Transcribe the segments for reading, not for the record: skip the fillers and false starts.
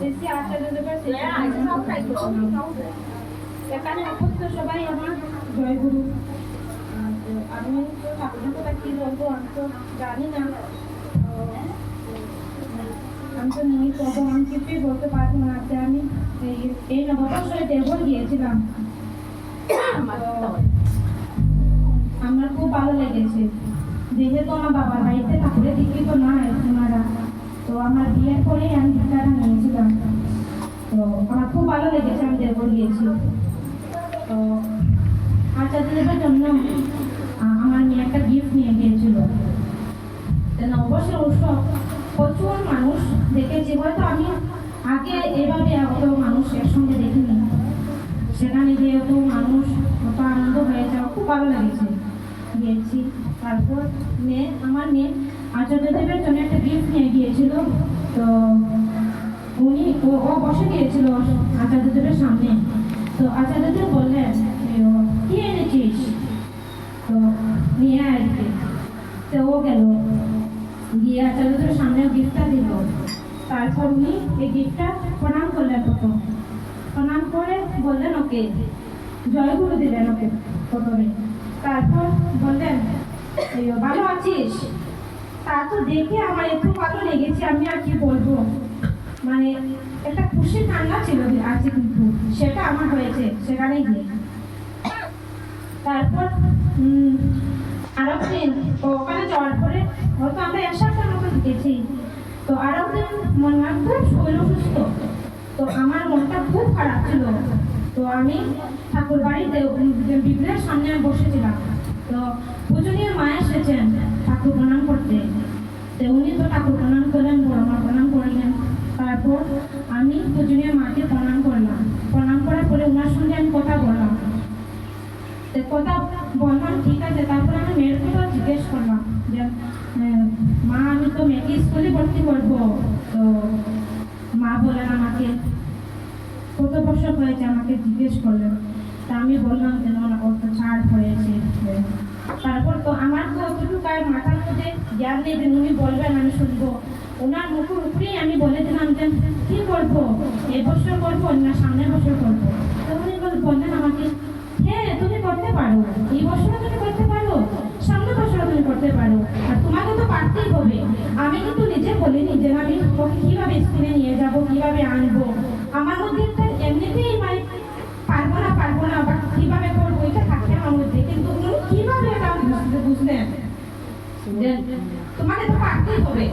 এসেছি আচার্যদেবের এখানে উপস্থিত সবাই আমার জয়গুরু। আমি তো ঠাকুরের কথা কি বলবো, আমি তো জানি না, আমি তো নিয়ে করবো, আমি কিছুই বলতে পারবো না। যে আমি এই নববর্ষে দেবঘর গিয়েছিলাম, আমার খুব ভালো লেগেছে। যেহেতু আমার বাবার বাড়িতে ঠাকুরের দীক্ষিত নয় ওনারা, তো আমার বিয়ের পরেই আমি দীক্ষাটা নিয়েছিলাম। তো আমার খুব ভালো লেগেছে, আমি দেবঘর গিয়েছি। তো আচার্যদেবের জন্য আমার মেয়ে একটা গিফট নিয়ে গিয়েছিল। নববর্ষের উৎসব প্রচুর মানুষ দেখেছি, হয়তো আমি আগে এভাবে এত মানুষ একসঙ্গে দেখিনি। সেখানে যেহেতু মানুষ কত আনন্দ হয়েছে, খুব ভালো লেগেছে, গিয়েছি। তারপর আমার মেয়ে আচার্যদেবের জন্য একটা গিফট নিয়ে গিয়েছিল। তো উনি ও বসে গিয়েছিল আচার্যদেবের সামনে। তো আচার্যদেব বললেন, কি এনেছিস? তো নিয়ে আসবে। তো ও গেল, গিয়ে আচার্যদেবের সামনে গিফটটা দিল। তারপর উনি এই গিফটটা প্রণাম করলেন। প্রথম প্রণাম করে বললেন ওকে জয়গুরু দিলেন ওকে প্রথমে। তারপর বললেন, ভালো আছিস? তা তো দেখে আমার এত ভালো লেগেছে, আমি আর কি বলবো। মানে একটা খুশি কান্না ছিল আছে, কিন্তু সেটা আমার হয়েছে সেখানে গিয়ে। তারপর আরো দিন ওখানে যাওয়ার পরে হয়তো আমরা এক সপ্তাহের মতো গেছি। তো আরো দিন মন খুব শরীর অসুস্থ, তো আমার মনটা খুব খারাপ ছিল। তো আমি ঠাকুর বাড়িতে বিগ্রহের সামনে বসেছিলাম। তো পূজনীয় মা এসেছেন ঠাকুর প্রণাম করতে। তো উনি তো ঠাকুর প্রণাম করলেন, বড় মা প্রণাম করলেন। তারপর আমি পূজনীয় মাকে প্রণাম করলাম। প্রণাম করার পরে ওনার সঙ্গে আমি কথা বললাম। কথা বললাম ঠিক আছে। তারপরে আমি মেয়ের কথা জিজ্ঞেস করলাম যে, মা আমি তো মেয়েকে স্কুলে ভর্তি করবো। তো মা বলেন আমাকে কত বছর হয়েছে, আমাকে জিজ্ঞেস করলেন। তা আমি বললাম যে না, ওর তো 4 হয়েছে। তারপর তো আমার তো অতটুকু মাথার মধ্যে জ্ঞান নেই যে উনি বলবেন আমি শুনবো। ওনার মুখের উপরেই আমি বলে দিলাম যে কি করবো, এবছর করবো না সামনের বছর করবো। তো উনি বললেন আমাকে, হ্যাঁ তুমি করতে পারো, এই বছরও তুমি করতে পারো, সামনের বছরও তুমি করতে পারো, আর তোমাকে তো পারতেই হবে। আমি কিন্তু নিজে বলিনি যে আমি ওকে কিভাবে স্কুলে নিয়ে যাব, কিভাবে আনবো। আমার মধ্যে একটা এমনিতেই মানে পারবো না বা কিভাবে করবো এটা থাকে আমার মধ্যে। কিন্তু উনি কিভাবে এটা বুঝলেন যে তোমাকে তো পারতেই হবে।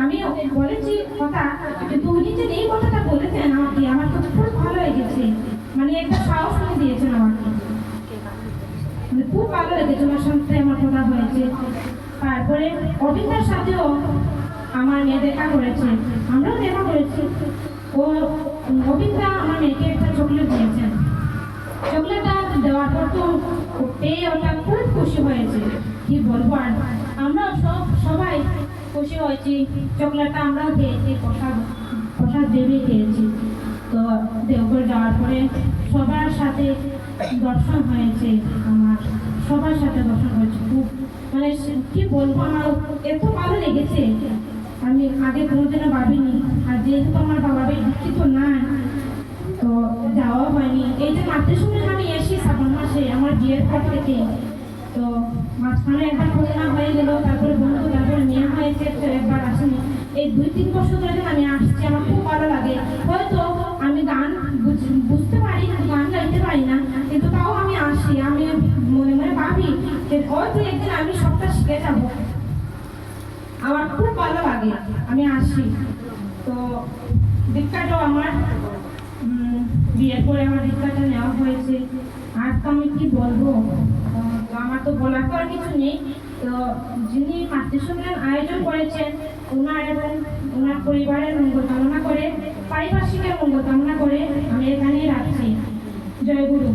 আমি ওকে বলেছি কথা, কিন্তু উনি যে এই কথাটা বলেছেন আমাকে, আমার তো খুব ভালো লেগেছে। মানে একটা সাহস উনি দিয়েছেন আমাকে, মানে খুব ভালো লেগেছে। ওনার সাথে আমার কথা হয়েছে। তারপরে অভিজ্ঞতার সাথেও আমার মেয়ে দেখা করেছে, আমরাও দেখা করেছি। ও অভিজ্ঞতা আমার মেয়েকে একটা চকলেট দিয়েছেন। চকলেটটা দেওয়ার পর তো পেয়ে ওটা খুব খুশি হয়েছে, কি বলবো। আর আমরাও সবাই খুশি হয়েছি। চকলেটটা আমরাও খেয়েছি, প্রসাদ ভেবে খেয়েছি। তো দেওঘর যাওয়ার পরে সবার সাথে দর্শন হয়েছে, আমার সবার সাথে দর্শন হয়েছে। খুব মানে কি বলবো, আমার এত ভালো লেগেছে, আমি আগে কোনোদিনও ভাবিনি। আর যেহেতু আমার বাবা দীক্ষিত না, তো যাওয়া হয়নি। এই যে মাতৃ সময় আমি এসি শ্রাবণ মাসে আমার বিয়ের পর থেকে। তো মাঝখানে একবার করোনা হয়ে গেল, তারপরে বন্ধু, তারপরে মেয়ে হয়েছে, তো একবার আসেনি। এই 2-3 বছর ধরে আমি আসছি, আমার খুব ভালো লাগে। হয়তো আমি গান বুঝতে পারি না, গান গাইতে পারি না, কিন্তু তাও আমি আসি। আমি মনে মনে ভাবি যে হয়তো একদিন আমি সবটা শিখে যাবো। আমার খুব ভালো লাগে, আমি আসি। তো দীক্ষাটাও আমার বিয়ের পরে আমার দীক্ষাটা নেওয়া হয়েছে। আর তো আমি কি বলবো, আমার তো বলার তো আর কিছু নেই। তো যিনি মাতৃসম্মেলন আয়োজন করেছেন, ওনার এবং ওনার পরিবারের মঙ্গল কামনা করে, পারিপার্শ্বিকের মঙ্গল কামনা করে আমি এখানেই রাখছি। জয় গুরু।